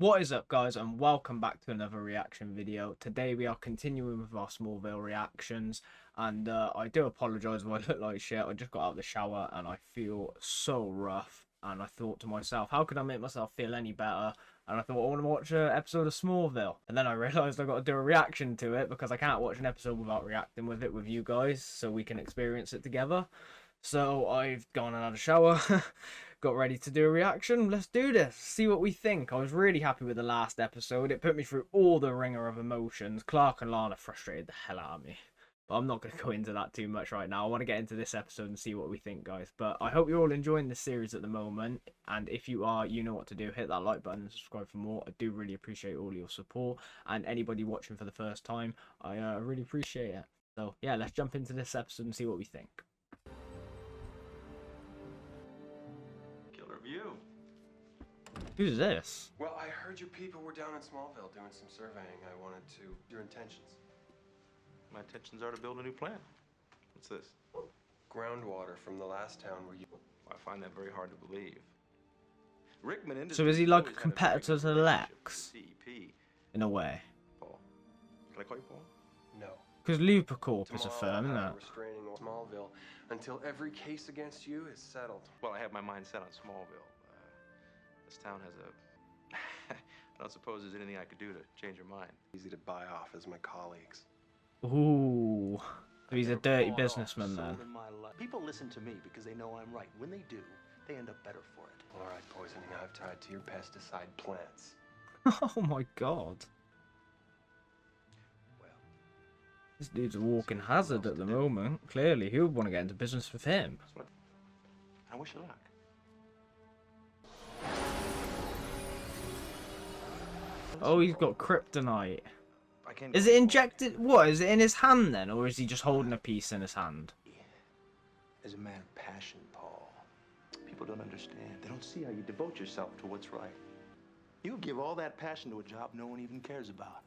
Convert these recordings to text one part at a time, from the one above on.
What is up, guys, and welcome back to another reaction video. Today we are continuing with our Smallville reactions, and I do apologise if I look like shit. I just got out of the shower and I feel so rough, and I thought to myself, how could I make myself feel any better? And I thought, I want to watch an episode of Smallville, and then I realised I got to do a reaction to it because I can't watch an episode without reacting with it with you guys, so we can experience it together. So I've gone and had a shower, got ready to do a reaction. Let's do this, see what we think. I was really happy with the last episode. It put me through all the ringer of emotions. Clark and Lana frustrated the hell out of me. But I'm not going to go into that too much right now. I want to get into this episode and see what we think, guys. But I hope you're all enjoying this series at the moment. And if you are, you know what to do. Hit that like button and subscribe for more. I do really appreciate all your support. And anybody watching for the first time, I really appreciate it. So yeah, let's jump into this episode and see what we think. You. Who's this? Well, I heard you people were down in Smallville doing some surveying. I wanted to... Your intentions? My intentions are to build a new plant. What's this? Groundwater from the last town where you... I find that very hard to believe. Rickman Industries. So is he like a competitor to Lex? CEP. In a way. Paul. Can I call you Paul? No. Because Lupercorp is a firm, isn't it? Restraining Smallville until every case against you is settled. Well, I have my mind set on Smallville. This town has a... I don't suppose there's anything I could do to change your mind. Easy to buy off as my colleagues. Ooh. So he's a dirty businessman then. People listen to me because they know I'm right. When they do, they end up better for it. All right, poisoning I've tied to your pesticide plants. Oh my god. This dude's a walking hazard at the moment. Clearly, he would want to get into business with him. I wish you luck. Oh, he's got kryptonite. Is it injected? What, is it in his hand then? Or is he just holding a piece in his hand? As a man of passion, Paul. People don't understand. They don't see how you devote yourself to what's right. You give all that passion to a job no one even cares about.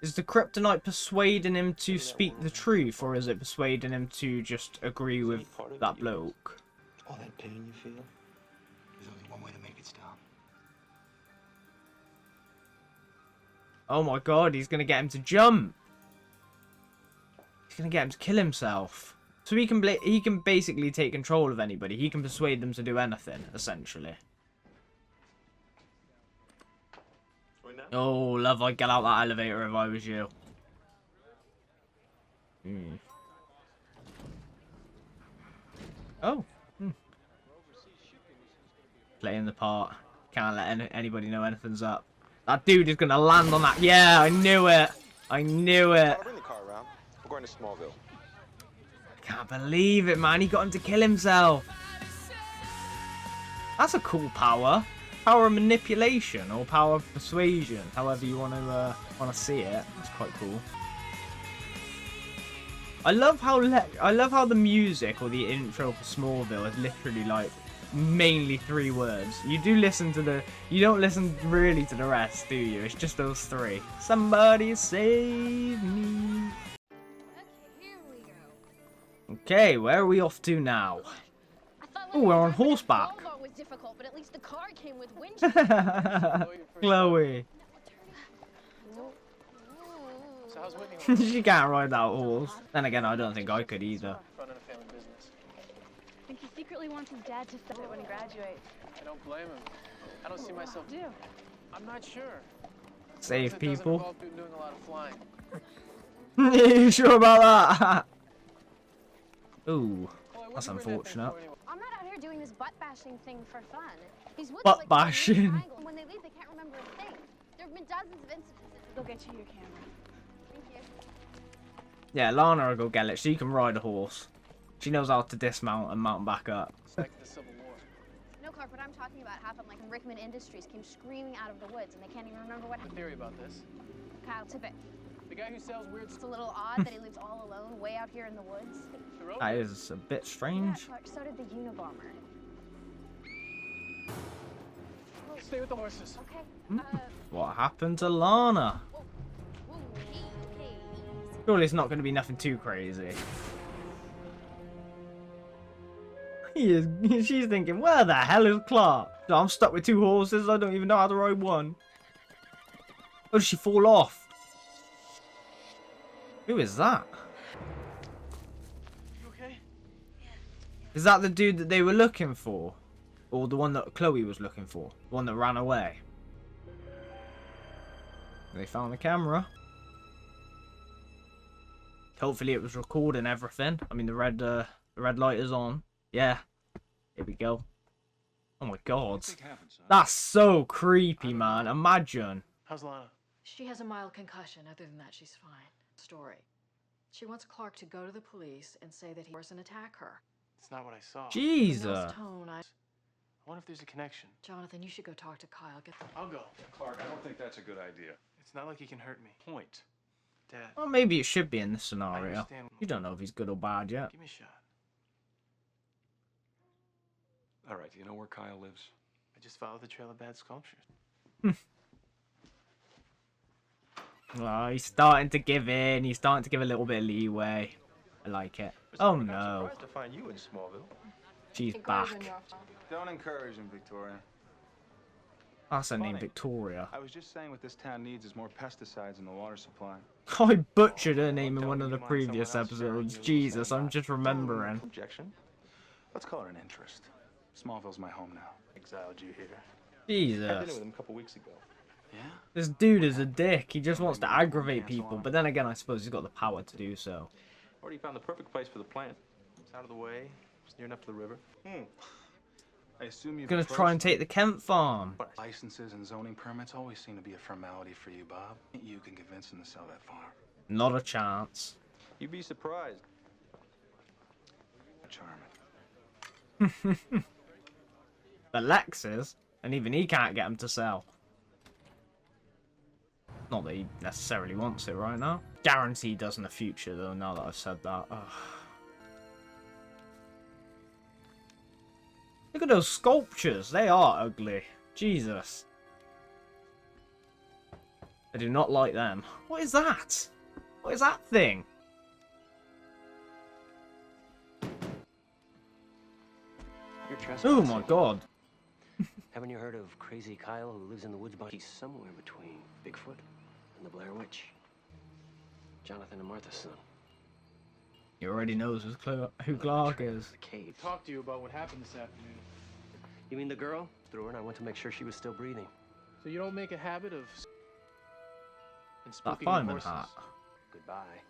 Is the kryptonite persuading him to speak the truth, or is it persuading him to just agree with that bloke? All that pain you feel, there's only one way to make it stop. Oh my god, he's going to get him to jump. He's going to get him to kill himself. So he can basically take control of anybody. He can persuade them to do anything, essentially. Oh, love, I'd get out that elevator if I was you. Oh. Playing the part. Can't let anybody know anything's up. That dude is going to land on that. Yeah, I knew it. I knew it. I'll bring the car around. We're going to Smallville. I can't believe it, man. He got him to kill himself. That's a cool power. Power of manipulation or power of persuasion, however you want to see it. It's quite cool. I love how the music or the intro for Smallville is literally like mainly 3 words. You don't listen really to the rest, do you? It's just those 3. Somebody save me. Okay, here we go. Okay, where are we off to now? Oh, we're on horseback. Was difficult, but at least the car came with windshield. Chloe. So how's Whitney? She can't ride that horse. Then again, I don't think I could either. Running a family business. I think he secretly wants his dad to sell it when he graduates. I don't blame him. I don't see myself. I'm not sure. Save people. Doesn't involve doing a lot of flying. You sure about that? Ooh, that's unfortunate. I'm not out here doing this butt bashing thing for fun. These woods Butt like bashing. when they leave, they can't remember a thing. There have been dozens of instances. Go get you your camera. Thank you. Yeah, Lana will go get it. She can ride a horse. She knows how to dismount and mount back up. It's like the Civil War. No, Clark, what I'm talking about happened like when Rickman Industries came screaming out of the woods and they can't even remember what A happened. theory about this. Kyle Tippett. The guy who sells weird It's a stuff. little odd that he lives all alone way out here in the woods. That is a bit Yeah, strange. Clark, so did the Unabomber. Stay with the horses. Okay. What happened to Lana? Whoa, hey, okay. Surely it's not going to be nothing too crazy. She's thinking, where the hell is Clark? I'm stuck with 2 horses. I don't even know how to ride one. Oh, did she fall off? Who is that? You okay? Is that the dude that they were looking for? Or the one that Chloe was looking for? The one that ran away? They found the camera. Hopefully it was recording everything. I mean, the red light is on. Yeah. Here we go. Oh my god. That's so creepy, man. Imagine. How's Lana? She has a mild concussion. Other than that, she's fine. Story. She wants Clark to go to the police and say that he forced and attack her. It's not what I saw. Jesus. Nell's tone, I wonder if there's a connection. Jonathan, you should go talk to Kyle. I'll go. Clark, I don't think that's a good idea. It's not like he can hurt me. Point. Dad. Well, maybe it should be in this I scenario. understand. You don't know if he's good or bad yet. Give me a shot. All right, do you know where Kyle lives? I just followed the trail of bad sculptures. Oh, he's starting to give in. He's starting to give a little bit of leeway. I like it. Oh I'm no. surprised to find you in Smallville. She's back. Don't encourage him, Victoria. That's her name, Funny. Victoria. I was just saying what this town needs is more pesticides in the water supply. I butchered her name in Don't one of you the mind previous someone else sharing episodes. your Jesus, same I'm life? just remembering. Objection? Let's call it an interest. Smallville's my home now. Exiled you here. I had dinner Jesus. with him a couple weeks ago. Yeah? This dude is a dick. He just wants to aggravate people. But then again, I suppose he's got the power to do so. Already found the perfect place for the plant. It's out of the way. It's near enough to the river. I assume you've Gonna try and take the Kent farm. But licenses and zoning permits always seem to be a formality for you, Bob. You can convince him to sell that farm. Not a chance. You'd be surprised. Charming. But Lex is, and even he can't get him to sell. Not that he necessarily wants it right now. Guarantee he does in the future, though, now that I've said that. Ugh. Look at those sculptures. They are ugly. Jesus. I do not like them. What is that? What is that thing? You're Oh trespassing. my god. Haven't you heard of Crazy Kyle who lives in the woods? He's somewhere between Bigfoot and the Blair Witch. Jonathan and Martha's son. He already knows who Clark is. The cave. Talk to you about what happened this afternoon. You mean the girl? Threw her and I went to make sure she was still breathing. So you don't make a habit of and That spooking your fireman horses. hat. Goodbye.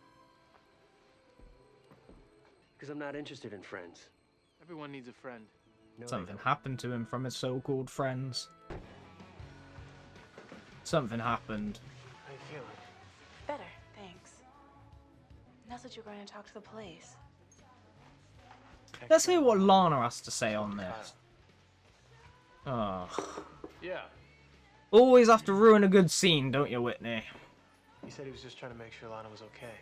Because I'm not interested in friends. Everyone needs a friend. No, they Something don't. happened to him from his so-called friends. Something happened. How you feeling? Better, thanks. Now that you're going to talk to the police. Let's hear what Lana has to say on this. Oh. Yeah. Always have to ruin a good scene, don't you, Whitney? He said he was just trying to make sure Lana was okay.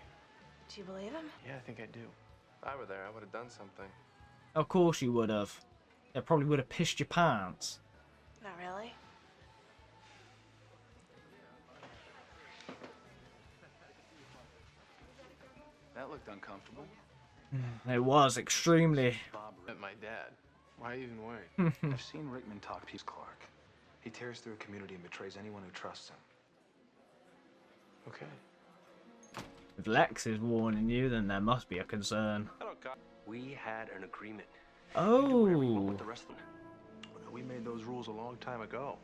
Do you believe him? Yeah, I think I do. If I were there, I would have done something. Of course you would have. It probably would have pissed your pants. Not really. That looked uncomfortable. It was extremely. Bob met my dad. Why are you even worried? I've seen Rickman talk to Clark. He tears through a community and betrays anyone who trusts him. Okay. If Lex is warning you, then there must be a concern. We had an agreement. Oh. With the rest of them. We made those rules a long time ago.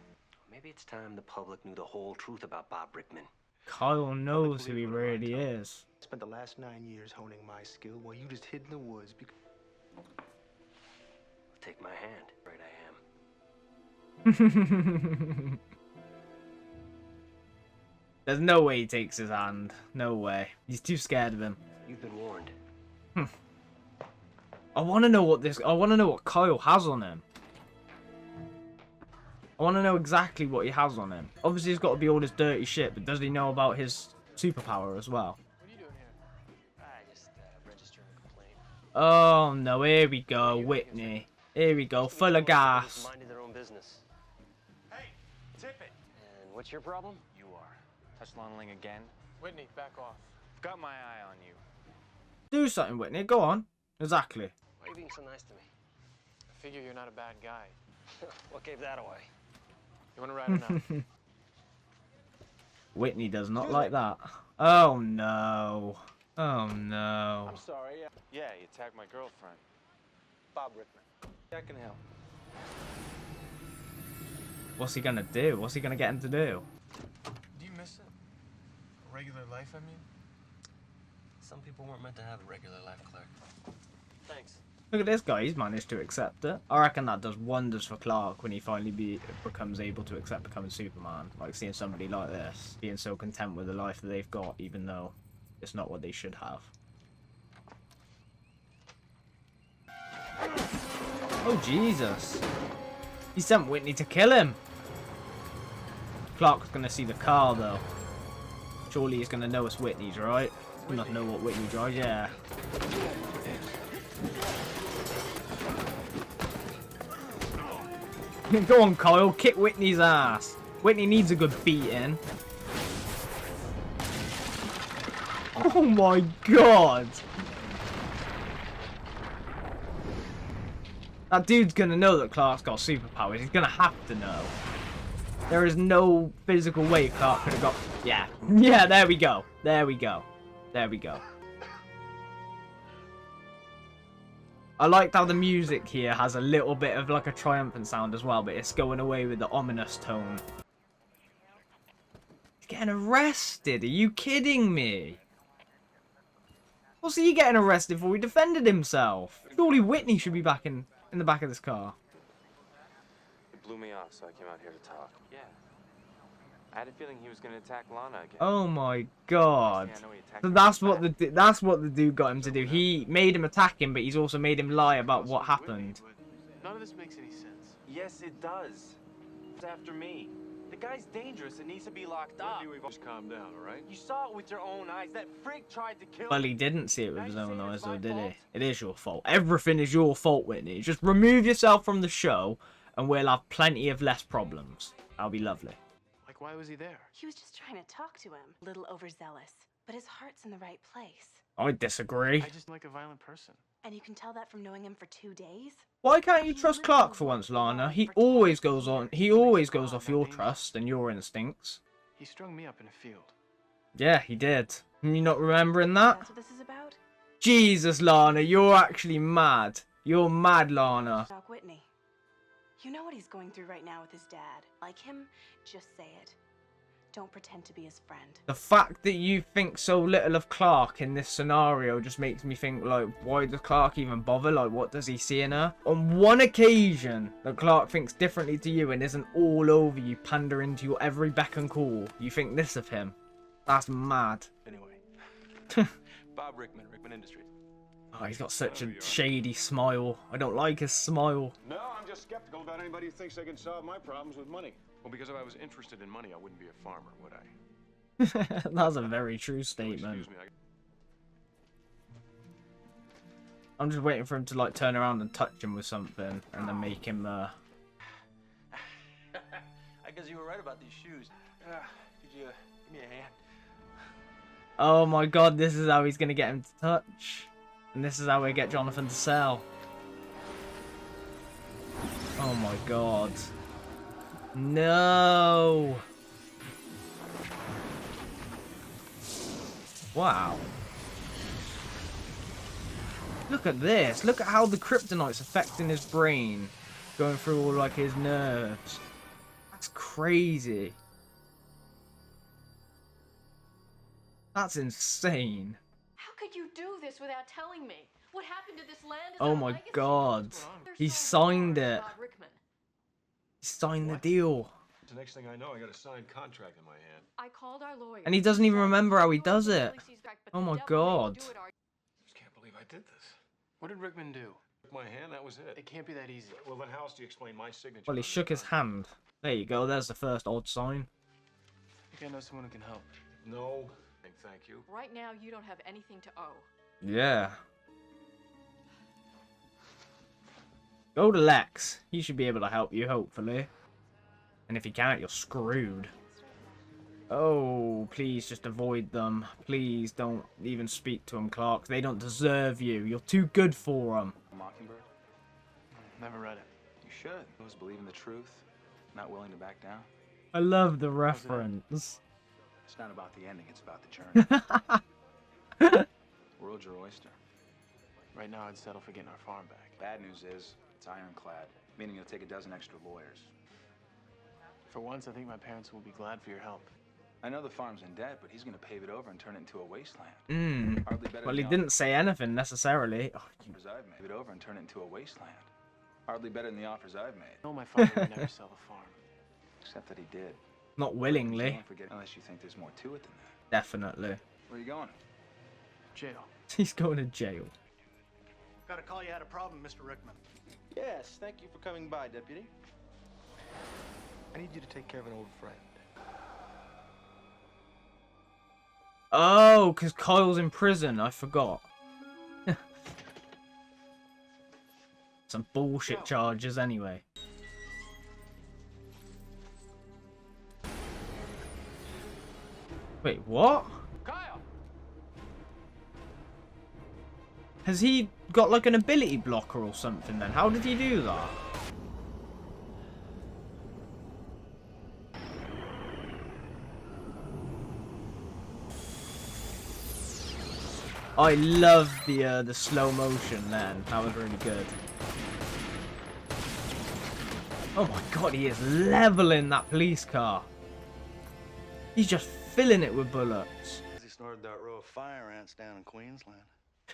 Maybe it's time the public knew the whole truth about Bob Rickman. Kyle knows who he really is. I spent the last 9 years honing my skill while you just hid in the woods because... Take my hand. Right, I am. There's no way he takes his hand. No way. He's too scared of him. You've been warned. I want to know what Kyle has on him. I want to know exactly what he has on him. Obviously, he's got to be all this dirty shit, but does he know about his superpower as well? What are you doing here? I just registering a complaint. Oh no, here we go, Whitney. Here we go, full of gas. Minding their own business. Hey, tip it. And what's your problem? You are. Touch Lonling again. Whitney, back off. I've got my eye on you. Do something, Whitney. Go on. Exactly. Why are you being so nice to me? I figure you're not a bad guy. What gave that away? You want to ride or not? Whitney does not like that. Oh no. Oh no. I'm sorry. Yeah, you attacked my girlfriend. Bob Rickman. I can help. What's he gonna do? What's he gonna get him to do? Do you miss it? A regular life, I mean? Some people weren't meant to have a regular life, Clark. Thanks. Look at this guy, he's managed to accept it. I reckon that does wonders for Clark when he finally becomes able to accept becoming Superman. Like seeing somebody like this, being so content with the life that they've got, even though it's not what they should have. Oh, Jesus. He sent Whitney to kill him. Clark's gonna see the car, though. Surely he's gonna know it's Whitney's, right? He must know what Whitney drives, yeah. Go on, Kyle, kick Whitney's ass. Whitney needs a good beating. Oh my god. That dude's gonna know that Clark's got superpowers. He's gonna have to know. There is no physical way Clark could have got... Yeah. Yeah, there we go. There we go. There we go. I liked how the music here has a little bit of like a triumphant sound as well, but it's going away with the ominous tone. He's getting arrested. Are you kidding me? What's he getting arrested for? He defended himself. Surely Whitney should be back in the back of this car. It blew me off, so I came out here to talk. Yeah. I had a feeling he was going to attack Lana again. Oh my god. Yeah, I know he attacked So her. that's what the dude got him to do. He made him attack him, but he's also made him lie about what happened. None of this makes any sense. Yes, it does. It's after me. The guy's dangerous and needs to be locked up. We've just calmed down, all right? You saw it with your own eyes. That freak tried to kill Well, he didn't see it with his own eyes, though, did he? It is your fault. Everything is your fault, Whitney. Just remove yourself from the show, and we'll have plenty of less problems. That'll be lovely. Like, why was he there? He was just trying to talk to him. A little overzealous. But his heart's in the right place. I disagree. I just like a violent person. And you can tell that from knowing him for 2 days? Why can't you trust Clark for once, Lana? He always goes off your trust and your instincts. He strung me up in a field. Yeah, he did. You not remembering that? That's what this is about? Jesus, Lana, you're actually mad. You're mad, Lana. Doc Whitney. You know what he's going through right now with his dad. Like him, just say it. Don't pretend to be his friend. The fact that you think so little of Clark in this scenario just makes me think, like, why does Clark even bother? Like, what does he see in her? On one occasion that Clark thinks differently to you and isn't all over you, pandering to your every beck and call, you think this of him? That's mad. Anyway. Bob Rickman, Rickman Industries. Oh, he's got such a shady smile. I don't like his smile. No, I'm just skeptical about anybody who thinks they can solve my problems with money. Well, because if I was interested in money, I wouldn't be a farmer, would I? That's a very true statement. Excuse me, I'm just waiting for him to, like, turn around and touch him with something and then make him, I guess you were right about these shoes. Could you give me a hand? Oh my god, this is how he's gonna get him to touch. And this is how we get Jonathan to sell. Oh my god. No. Wow. Look at this. Look at how the kryptonite's affecting his brain. Going through all, like, his nerves. That's crazy. That's insane. How could you do this without telling me? What happened to this land? Oh my god. He signed it. He signed the deal. The next thing I know, I got a signed contract in my hand. I called our lawyer. And he doesn't even remember how he does it. Oh my god. I just can't believe I did this. What did Rickman do? Took my hand, that was it. It can't be that easy. Well, then how else do you explain my signature? Well, he on shook the his hand. There you go. There's the first odd sign. I think I know someone who can help. No, thank you. Right now, you don't have anything to owe. Yeah. Go to Lex. He should be able to help you, hopefully. And if he can't, you're screwed. Oh, please just avoid them. Please don't even speak to them, Clark. They don't deserve you. You're too good for them. Mockingbird? Never read it. You You should. Those believing the truth, not willing to back down. I love the reference. It's not about the ending, it's about the journey. World's your oyster. Right now, I'd settle for getting our farm back. Bad news is, it's ironclad, meaning it'll take a dozen extra lawyers. For once, I think my parents will be glad for your help. I know the farm's in debt, but he's gonna pave it over and turn it into a wasteland. Mm. Hardly better Well, than he the didn't say anything necessarily. Oh, offers I've made. It over and turn it into a wasteland. Hardly better than the offers I've made. I know my father would never sell the farm. Except that he did. not You willingly. won't forget unless you think there's more to it than that. Definitely. Where are you going? Jail. He's going to jail. Got a call you had a problem, Mr. Rickman. Yes, thank you for coming by, Deputy. I need you to take care of an old friend. Oh, because Kyle's in prison. I forgot. Some bullshit charges anyway. Wait, what? Kyle! Has he got like an ability blocker or something then? How did he do that? I love the slow motion then. That was really good. Oh my god, he is leveling that police car. He's just filling it with bullets. He snorted that row of fire ants down in Queensland.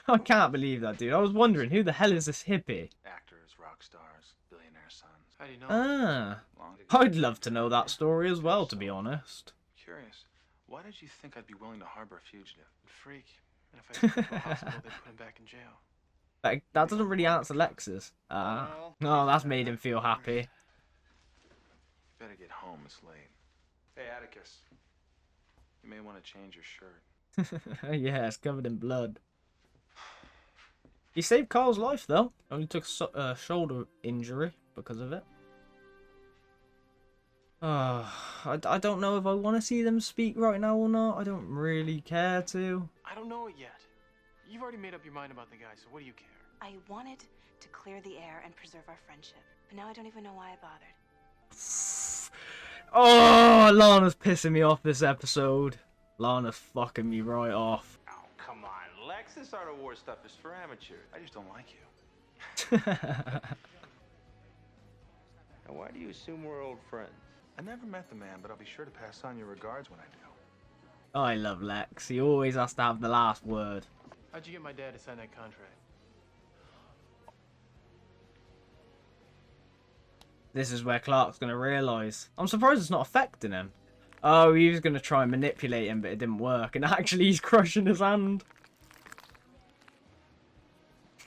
I can't believe that, dude. I was wondering, who the hell is this hippie? Actors, rock stars, billionaire sons. How do you know? Ah. Long I'd love to know that story as well, to be honest. Curious. Why did you think I'd be willing to harbor a fugitive? Freak. And if I took him to a hospital, they'd put him back in jail. That doesn't really answer Lex's. Ah. Oh, that's made him feel happy. Better get home, it's late. Hey, Atticus. You may want to change your shirt. Yeah, it's covered in blood. He saved Carl's life, though. Only took a shoulder injury because of it. I don't know if I want to see them speak right now or not. I don't really care to. I don't know it yet. You've already made up your mind about the guy, so what do you care? I wanted to clear the air and preserve our friendship, but now I don't even know why I bothered. Oh, Lana's pissing me off this episode. Lana's fucking me right off. Oh, come on, Lex. This Art of War stuff is for amateurs. I just don't like you. Now, why do you assume we're old friends? I never met the man, but I'll be sure to pass on your regards when I do. I love Lex. He always has to have the last word. How'd you get my dad to sign that contract? This is where Clark's going to realise. I'm surprised it's not affecting him. Oh, he was going to try and manipulate him, but it didn't work. And actually, he's crushing his hand.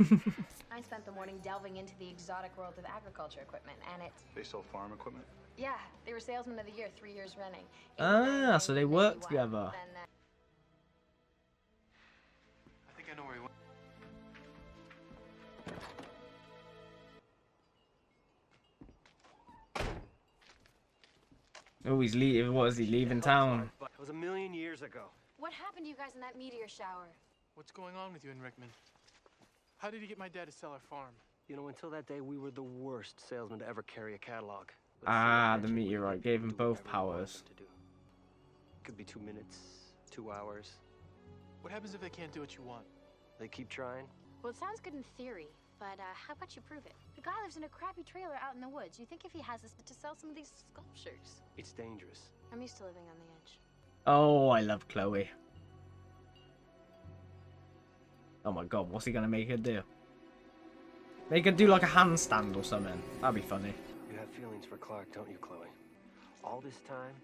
I spent the morning delving into the exotic world of agriculture equipment, and it's... They sell farm equipment? Yeah, they were salesman of the year 3 years running. Ah, so they work together. I think I know where he went. Oh, he's leaving. What is he leaving town? It was 1,000,000 years ago. What happened to you guys in that meteor shower? What's going on with you and Rickman? How did he get my dad to sell our farm? You know, until that day, we were the worst salesmen to ever carry a catalog. Ah, the meteorite gave him both powers. Could be 2 minutes, 2 hours. What happens if they can't do what you want? They keep trying. Well, it sounds good in theory, but how about you prove it? The guy lives in a crappy trailer out in the woods. You think if he has this to sell some of these sculptures? It's dangerous. I'm used to living on the edge. Oh, I love Chloe. Oh my god, what's he gonna make her do? Make her do like a handstand or something. That'd be funny. You have feelings for Clark, don't you, Chloe? All this time,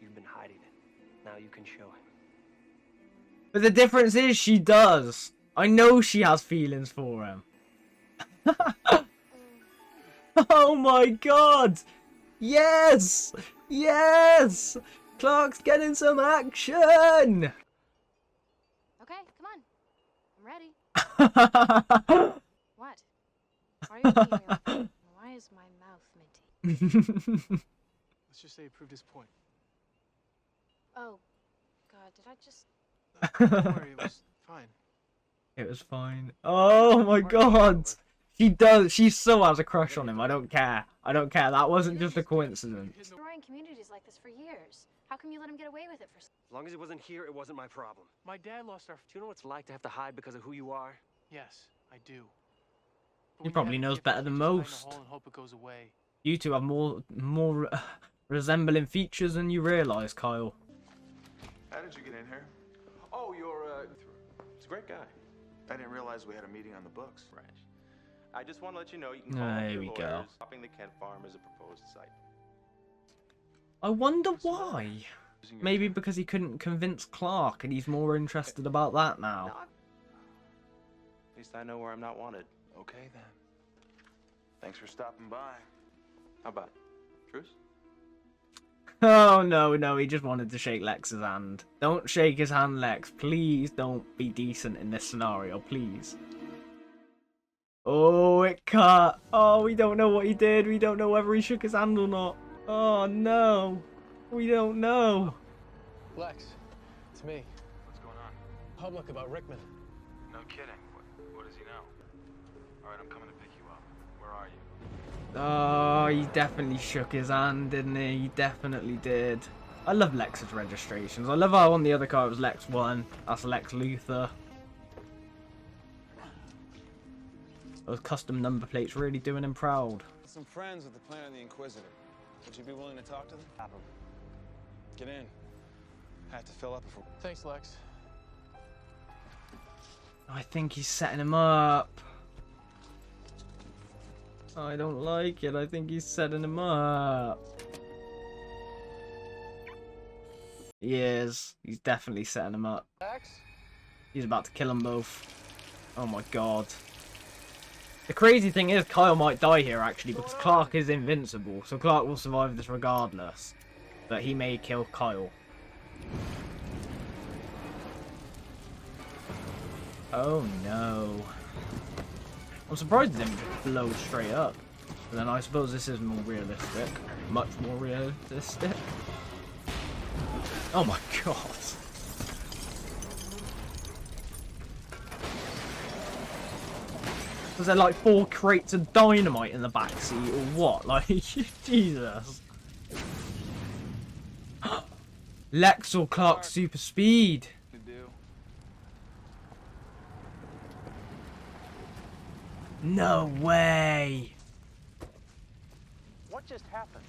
you've been hiding it. Now you can show him. But the difference is she does. I know she has feelings for him. Oh my god! Yes! Yes! Clark's getting some action! Okay, come on. I'm ready. What? Why are you looking at me like that? Why is my mouth minty? Let's just say he proved his point. Oh, God, did I just... Don't worry, it was fine. It was fine. Oh my god! She does. She so has a crush on him. I don't care. I don't care. That wasn't just a coincidence. Destroying communities like this for years. How come you let him get away with it for so As long as he wasn't here, it wasn't my problem. My dad lost our... Do you know what it's like to have to hide because of who you are? Yes, I do. He probably knows better than most. And hope it goes away. You two have more resembling features than you realise, Kyle. How did you get in here? Oh, he's a great guy. I didn't realize we had a meeting on the books. Right. I just want to let you know you can call There your we lawyers. go. Stopping the Kent farm is a proposed site. I wonder why. Maybe because he couldn't convince Clark and he's more interested about that now. At least I know where I'm not wanted. Okay, then. Thanks for stopping by. How about it? Truce? Oh, no, he just wanted to shake Lex's hand. Don't shake his hand, Lex. Please don't be decent in this scenario, please. Oh, it cut. Oh, we don't know what he did. We don't know whether he shook his hand or not. Oh, no. We don't know. Lex, it's me. What's going on? Public about Rickman. No kidding. What does he know? All right, I'm coming to pick you up. Where are you? Oh, he definitely shook his hand, didn't he? He definitely did. I love Lex's registrations. I love how on the other car it was Lex 1. That's Lex Luthor. Those custom number plates really doing him proud. Some friends with the Planet of the Inquisitor. Would you be willing to talk to them? Get in. I have to fill up before. Thanks, Lex. I think he's setting him up. I don't like it. I think he's setting him up. He is. He's definitely setting him up. Lex? He's about to kill them both. Oh my god. The crazy thing is Kyle might die here actually because Clark is invincible. So Clark will survive this regardless. But he may kill Kyle. Oh no. I'm surprised it didn't just blow straight up. But then I suppose this is more realistic. Much more realistic. Oh my god. Was there like 4 crates of dynamite in the backseat or what? Like, Jesus. Lex or Clark super speed. No way. What just happened?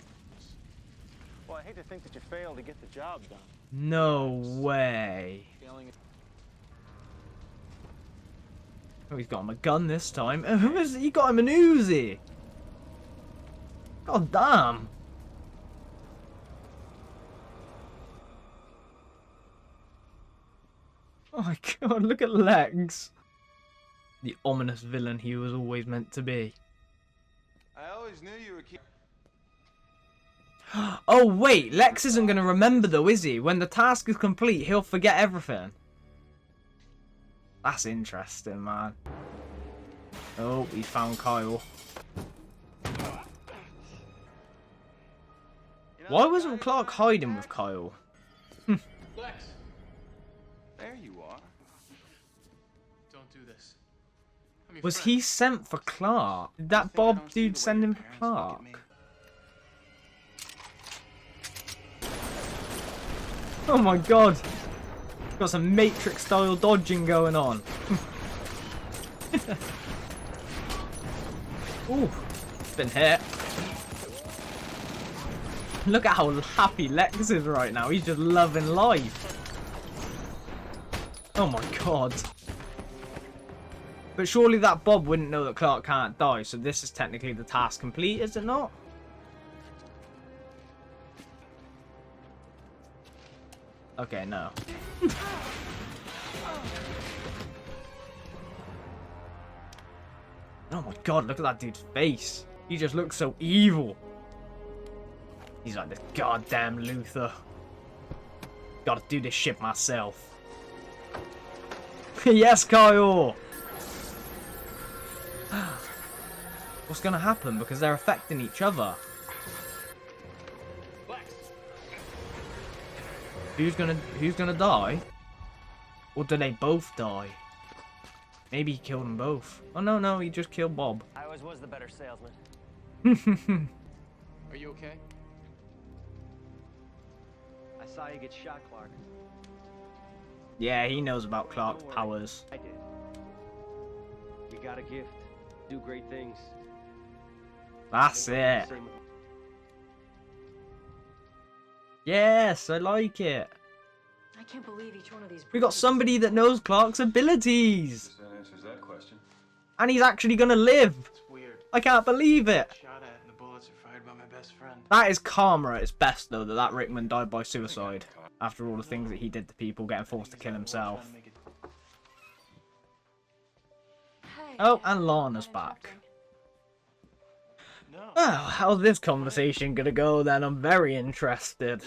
Well, I hate to think that you failed to get the job done. No way. Oh, he's got him a gun this time. Who is he? Got him an Uzi. God damn. Oh my god, look at Lex. The ominous villain he was always meant to be. I always knew you were keep. Oh wait, Lex isn't going to remember though, is he? When the task is complete, he'll forget everything. That's interesting, man. Oh, he found Kyle. Why wasn't Clark hiding with Kyle? Lex! There you are. Don't do this. Was he sent for Clark? Did that Bob dude send him for Clark? Oh my god. Got some Matrix style dodging going on. Ooh, been hit. Look at how happy Lex is right now. He's just loving life. Oh my god. But surely that Bob wouldn't know that Clark can't die, so this is technically the task complete, is it not? Okay, no. Oh my god, look at that dude's face. He just looks so evil. He's like this goddamn Luthor. Gotta do this shit myself. Yes, Kyle! What's gonna happen? Because they're affecting each other. Who's gonna die? Or do they both die? Maybe he killed them both. Oh no, he just killed Bob. I always was the better salesman. Are you okay? I saw you get shot, Clark. Yeah, he knows about Clark's Don't worry. powers. I did. You got a gift. Do great things. That's it. Same with- Yes, I like it. I can't believe each one of these. We got somebody that knows Clark's abilities. That answers that question. And he's actually gonna live. It's weird. I can't believe it. Shot at and the bullets are fired by my best friend. That is karma at its best, though, that Rickman died by suicide. After all the things that he did to people, getting forced to kill himself. Hey. Oh, and Lana's back. No. Well, how's this conversation gonna go then? I'm very interested.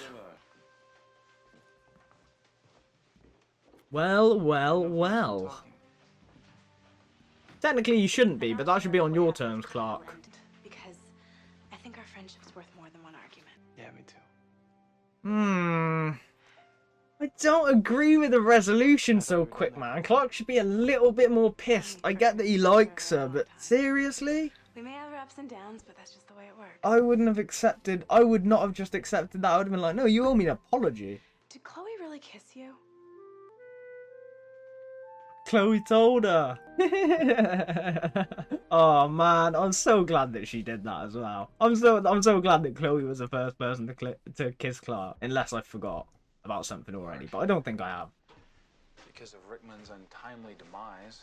Well. Technically you shouldn't be, but that should be on your terms, Clark. Because I think our friendship's worth more than one argument. Yeah, me too. I don't agree with the resolution so quick, man. Clark should be a little bit more pissed. I get that he likes her, but seriously? We may have our ups and downs, but that's just the way it works. I would not have just accepted that. I would have been like, no, you owe me an apology. Did Chloe really kiss you? Chloe told her. Oh man, I'm so glad that she did that as well. I'm so glad that Chloe was the first person to kiss Clark, unless I forgot about something already, but I don't think I have. Because of Rickman's untimely demise,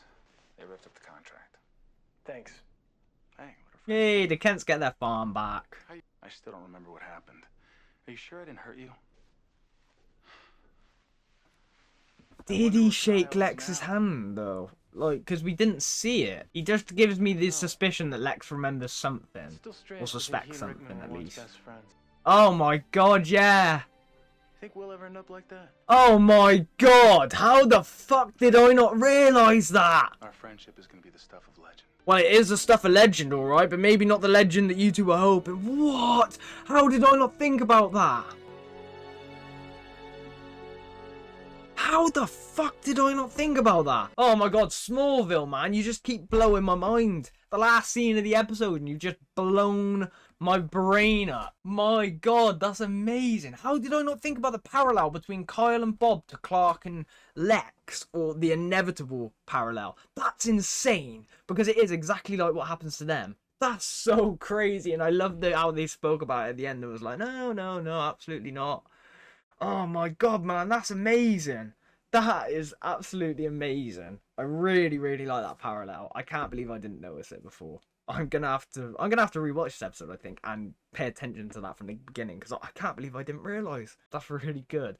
they ripped up the contract. Thanks. Hey, what a friend. Yay, the Kents get their farm back. I still don't remember what happened. Are you sure I didn't hurt you? Did he shake Lex's hand though? Like, because we didn't see it. He just gives me the suspicion that Lex remembers something. Still strange Or to think suspects he and something Rickman at were once least. best friends. Oh my god, yeah. Think we'll ever end up like that? Oh my god, how the fuck did I not realise that? Our friendship is going to be the stuff of legend. Well, it is the stuff of legend, alright, but maybe not the legend that you two were hoping. What? How did I not think about that? How the fuck did I not think about that? Oh my god, Smallville, man, you just keep blowing my mind. The last scene of the episode and you've just blown my brain up. My god, that's amazing. How did I not think about the parallel between Kyle and Bob to Clark and Lex, or the inevitable parallel? That's insane, because it is exactly like what happens to them. That's so crazy, and I love how they spoke about it at the end. It was like, no, absolutely not. Oh my god, man, that's amazing. That is absolutely amazing. I really like that parallel. I can't believe I didn't notice it before. I'm gonna have to rewatch this episode, I think, and pay attention to that from the beginning, because I can't believe I didn't realise. That's really good.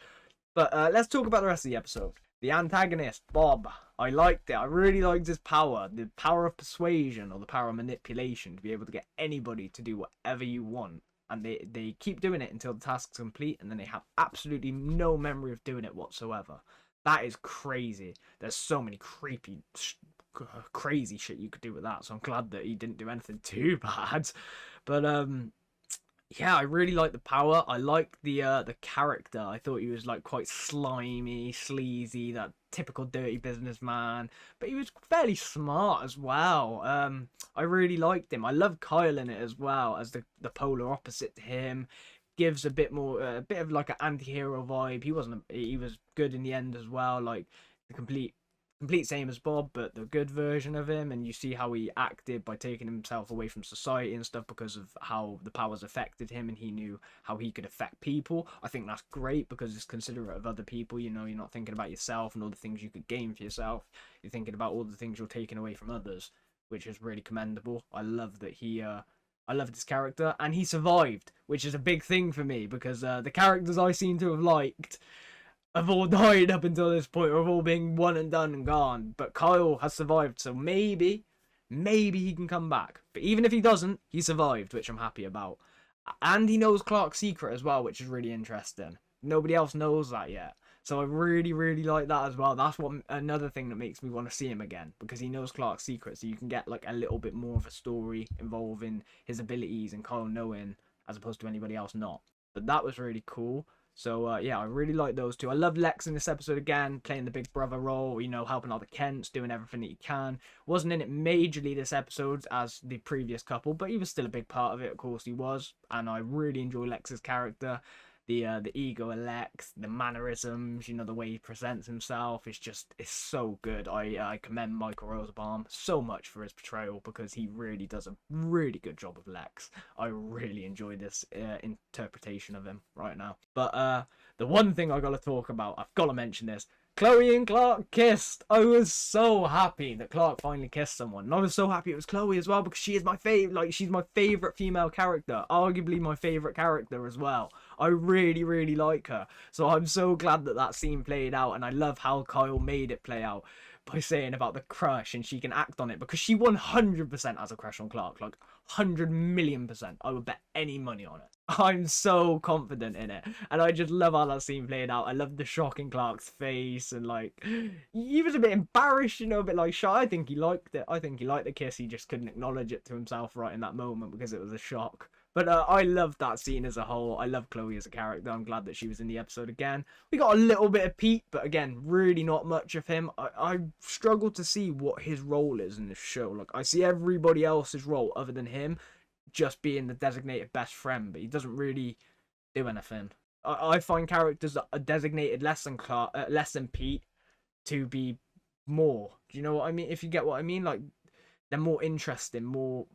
But let's talk about the rest of the episode. The antagonist, Bob. I liked it. I really liked his power. The power of persuasion, or the power of manipulation, to be able to get anybody to do whatever you want. And they keep doing it until the task's complete, and then they have absolutely no memory of doing it whatsoever. That is crazy. There's so many crazy shit you could do with that, so I'm glad that he didn't do anything too bad. But yeah, I really like the power. I like the character. I thought he was like quite slimy, sleazy, that typical dirty businessman, but he was fairly smart as well. I really liked him. I love Kyle in it as well, as the polar opposite to him. Gives a bit more, a bit of like an anti-hero vibe. He was good in the end as well, like the complete same as Bob, but the good version of him. And you see how he acted by taking himself away from society and stuff because of how the powers affected him, and he knew how he could affect people. I think that's great because it's considerate of other people. You know, you're not thinking about yourself and all the things you could gain for yourself. You're thinking about all the things you're taking away from others, which is really commendable. I love that I loved his character, and he survived, which is a big thing for me, because the characters I seem to have liked have all died up until this point, or have all been one and done and gone. But Kyle has survived, so maybe he can come back. But even if he doesn't, he survived, which I'm happy about. And he knows Clark's secret as well, which is really interesting. Nobody else knows that yet. So I really like that as well. That's another thing that makes me want to see him again, because he knows Clark's secret, so you can get like a little bit more of a story involving his abilities and Kyle knowing, as opposed to anybody else not. But that was really cool. So yeah, I really like those two. I love Lex in this episode again, playing the big brother role, you know, helping out the Kents, doing everything that he can. Wasn't in it majorly this episode as the previous couple, but he was still a big part of it, of course he was. And I really enjoy Lex's character. The ego of Lex, the mannerisms, you know, the way he presents himself, it's so good. I commend Michael Rosenbaum so much for his portrayal, because he really does a really good job of Lex. I really enjoy this interpretation of him right now. But the one thing I gotta talk about, I've gotta mention this. Chloe and Clark kissed. I was so happy that Clark finally kissed someone. And I was so happy it was Chloe as well, because she is my favorite, like, she's my favorite female character. Arguably my favorite character as well. I really, really like her. So I'm so glad that that scene played out, and I love how Kyle made it play out by saying about the crush, and she can act on it, because she 100% has a crush on Clark, like 100,000,000%. I would bet any money on it. I'm so confident in it, and I just love how that scene played out. I love the shock in Clark's face, and like, he was a bit embarrassed, you know, a bit like shy. I think he liked it. I think he liked the kiss. He just couldn't acknowledge it to himself right in that moment because it was a shock. But I loved that scene as a whole. I love Chloe as a character. I'm glad that she was in the episode again. We got a little bit of Pete, but again, really not much of him. I struggle to see what his role is in this show. Like, I see everybody else's role other than him just being the designated best friend, but he doesn't really do anything. I find characters that are designated less than Pete to be more. Do you know what I mean? If you get what I mean, like, they're more interesting, more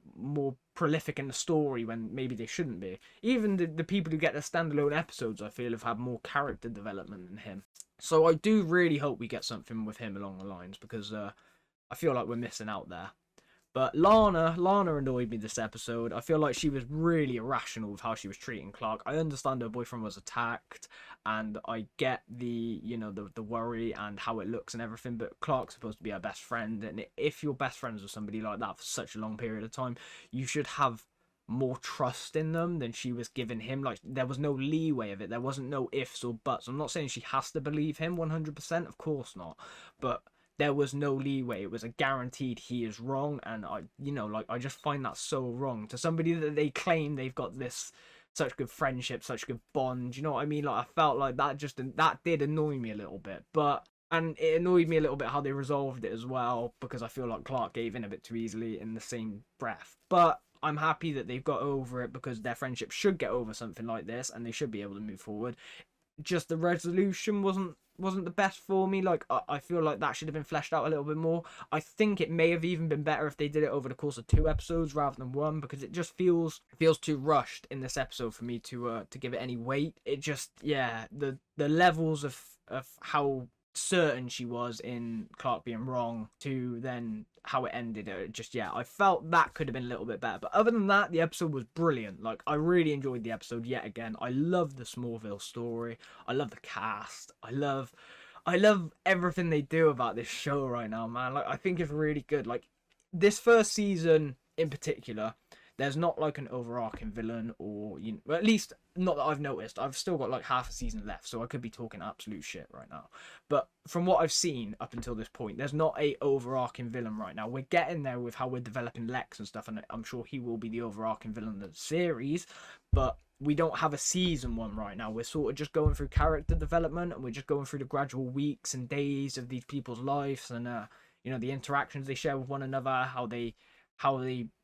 prolific in the story when maybe they shouldn't be. Even the people who get their standalone episodes, I feel, have had more character development than him. So I do really hope we get something with him along the lines, because I feel like we're missing out there. But Lana annoyed me this episode. I feel like she was really irrational with how she was treating Clark. I understand her boyfriend was attacked, and I get the, you know, the worry and how it looks and everything, but Clark's supposed to be her best friend, and if you're best friends with somebody like that for such a long period of time, you should have more trust in them than she was giving him. Like, there was no leeway of it. There wasn't no ifs or buts. I'm not saying she has to believe him 100%, of course not, but there was no leeway. It was a guaranteed he is wrong, and I just find that so wrong. To somebody that they claim they've got this such good friendship, such good bond, you know what I mean? Like, I felt like that did annoy me a little bit, and it annoyed me a little bit how they resolved it as well, because I feel like Clark gave in a bit too easily in the same breath. But I'm happy that they've got over it, because their friendship should get over something like this, and they should be able to move forward. Just the resolution wasn't the best for me. Like, I feel like that should have been fleshed out a little bit more. I think it may have even been better if they did it over the course of 2 episodes rather than 1, because it just feels too rushed in this episode for me to give it any weight. It just, yeah, the levels of how certain she was in Clark being wrong to then how it ended, I felt that could have been a little bit better. But other than that, the episode was brilliant. Like, I really enjoyed the episode yet again. I love the Smallville story. I love the cast. I love everything they do about this show right now, man. Like, I think it's really good. Like, this first season in particular, there's not like an overarching villain, or, you know, at least not that I've noticed. I've still got like half a season left, so I could be talking absolute shit right now. But from what I've seen up until this point, there's not a overarching villain right now. We're getting there with how we're developing Lex and stuff, and I'm sure he will be the overarching villain of the series, but we don't have a season 1 right now. We're sort of just going through character development, and we're just going through the gradual weeks and days of these people's lives, and you know, the interactions they share with one another, how they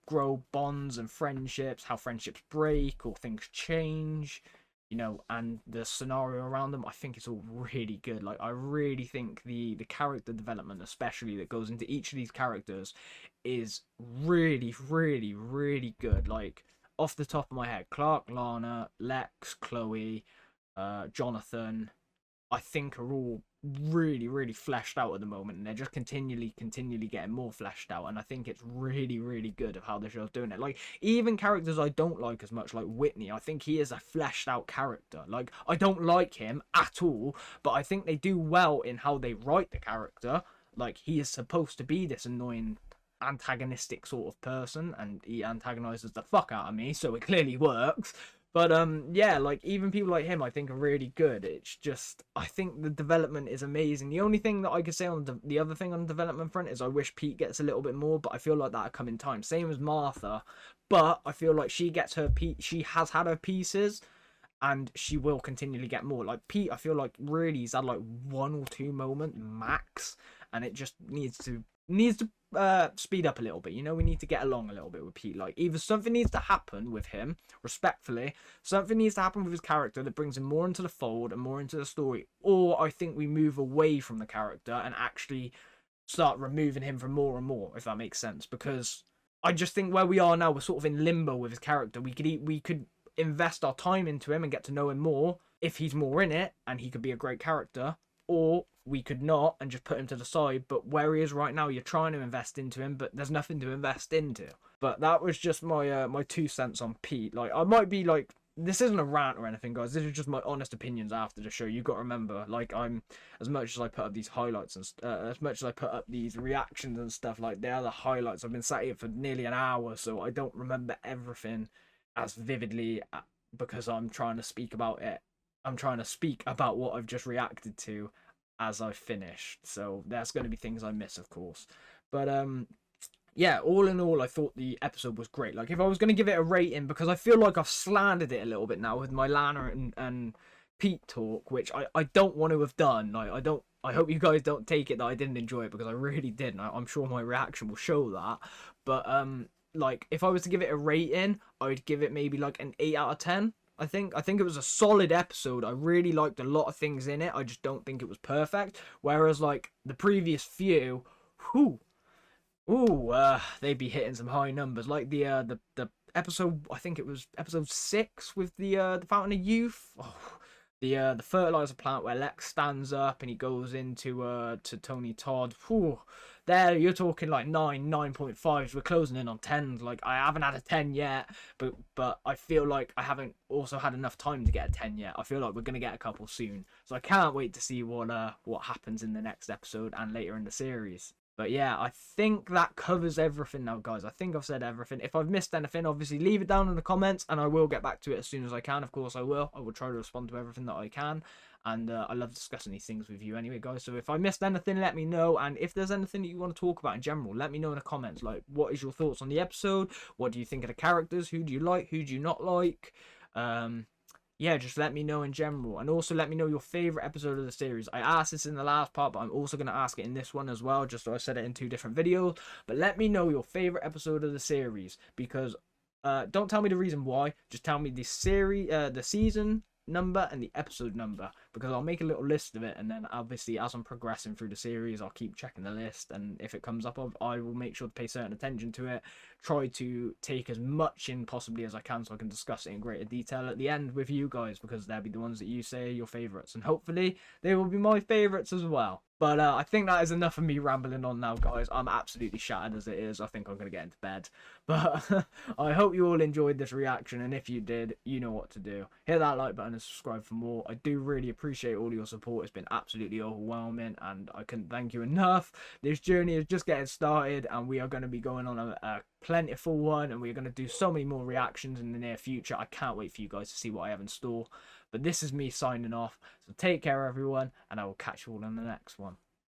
grow bonds and friendships, how friendships break or things change, you know, and the scenario around them. I think it's all really good. Like, I really think the character development, especially that goes into each of these characters, is really, really, really good. Like, off the top of my head, Clark, Lana, Lex, Chloe, Jonathan, I think are all really, really fleshed out at the moment, and they're just continually getting more fleshed out, and I think it's really, really good of how the show's doing it. Like, even characters I don't like as much, like Whitney, I think he is a fleshed out character. Like, I don't like him at all, but I think they do well in how they write the character. Like, he is supposed to be this annoying antagonistic sort of person, and he antagonizes the fuck out of me, so it clearly works. But yeah, like, even people like him I think are really good. It's just, I think the development is amazing. The only thing that I could say on the other thing on the development front is I wish Pete gets a little bit more, but I feel like that'll come in time. Same as Martha, but I feel like she has had her pieces, and she will continually get more. Like Pete, I feel like really he's had like 1 or 2 moments max, and it just needs to speed up a little bit. You know, we need to get along a little bit with Pete. Like either something needs to happen with him, respectfully, something needs to happen with his character that brings him more into the fold and more into the story, or I think we move away from the character and actually start removing him from more and more, if that makes sense. Because I just think where we are now, we're sort of in limbo with his character. We could invest our time into him and get to know him more if he's more in it, and he could be a great character, or we could not and just put him to the side. But where he is right now, you're trying to invest into him, but there's nothing to invest into. But that was just my my 2 cents on Pete. Like, I might be like, this isn't a rant or anything, guys. This is just my honest opinions after the show. You got to remember, like, I'm, as much as I put up these highlights and as much as I put up these reactions and stuff, like, they are the highlights. I've been sat here for nearly an hour, so I don't remember everything as vividly because I'm trying to speak about it. I'm trying to speak about what I've just reacted to as I finished. So there's going to be things I miss, of course. But yeah, all in all, I thought the episode was great. Like, if I was going to give it a rating, because I feel like I've slandered it a little bit now with my Lana and Pete talk, which I don't want to have done. Like, I hope you guys don't take it that I didn't enjoy it, because I really didn't. I'm sure my reaction will show that. But like, if I was to give it a rating, I would give it maybe like an 8 out of 10. I think it was a solid episode. I really liked a lot of things in it. I just don't think it was perfect. Whereas like the previous few, they'd be hitting some high numbers. Like the episode, I think it was episode 6 with the Fountain of Youth. Oh, the fertilizer plant where Lex stands up and he goes into to Tony Todd. Whew. There, you're talking like 9.5s. We're closing in on 10s. Like, I haven't had a 10 yet, but I feel like I haven't also had enough time to get a 10 yet. I feel like we're gonna get a couple soon, so I can't wait to see what happens in the next episode and later in the series. But yeah, I think that covers everything now, guys. I think I've said everything. If I've missed anything, obviously leave it down in the comments, and I will get back to it as soon as I can. Of course, I will. I will try to respond to everything that I can. And I love discussing these things with you anyway, guys. So if I missed anything, let me know. And if there's anything that you want to talk about in general, let me know in the comments. Like, what is your thoughts on the episode? What do you think of the characters? Who do you like? Who do you not like? Yeah, just let me know in general. And also let me know your favourite episode of the series. I asked this in the last part, but I'm also going to ask it in this one as well, just so I said it in 2 different videos. But let me know your favourite episode of the series, because don't tell me the reason why. Just tell me the series, the season number and the episode number, because I'll make a little list of it, and then obviously as I'm progressing through the series, I'll keep checking the list, and if it comes up, I will make sure to pay certain attention to it, try to take as much in possibly as I can, so I can discuss it in greater detail at the end with you guys, because they'll be the ones that you say are your favourites, and hopefully they will be my favourites as well. But I think that is enough of me rambling on now, guys. I'm absolutely shattered as it is. I think I'm going to get into bed. But I hope you all enjoyed this reaction. And if you did, you know what to do. Hit that like button and subscribe for more. I do really appreciate all your support. It's been absolutely overwhelming, and I couldn't thank you enough. This journey is just getting started, and we are going to be going on a plentiful one. And we're going to do so many more reactions in the near future. I can't wait for you guys to see what I have in store. But this is me signing off. So take care, everyone, and I will catch you all in the next one.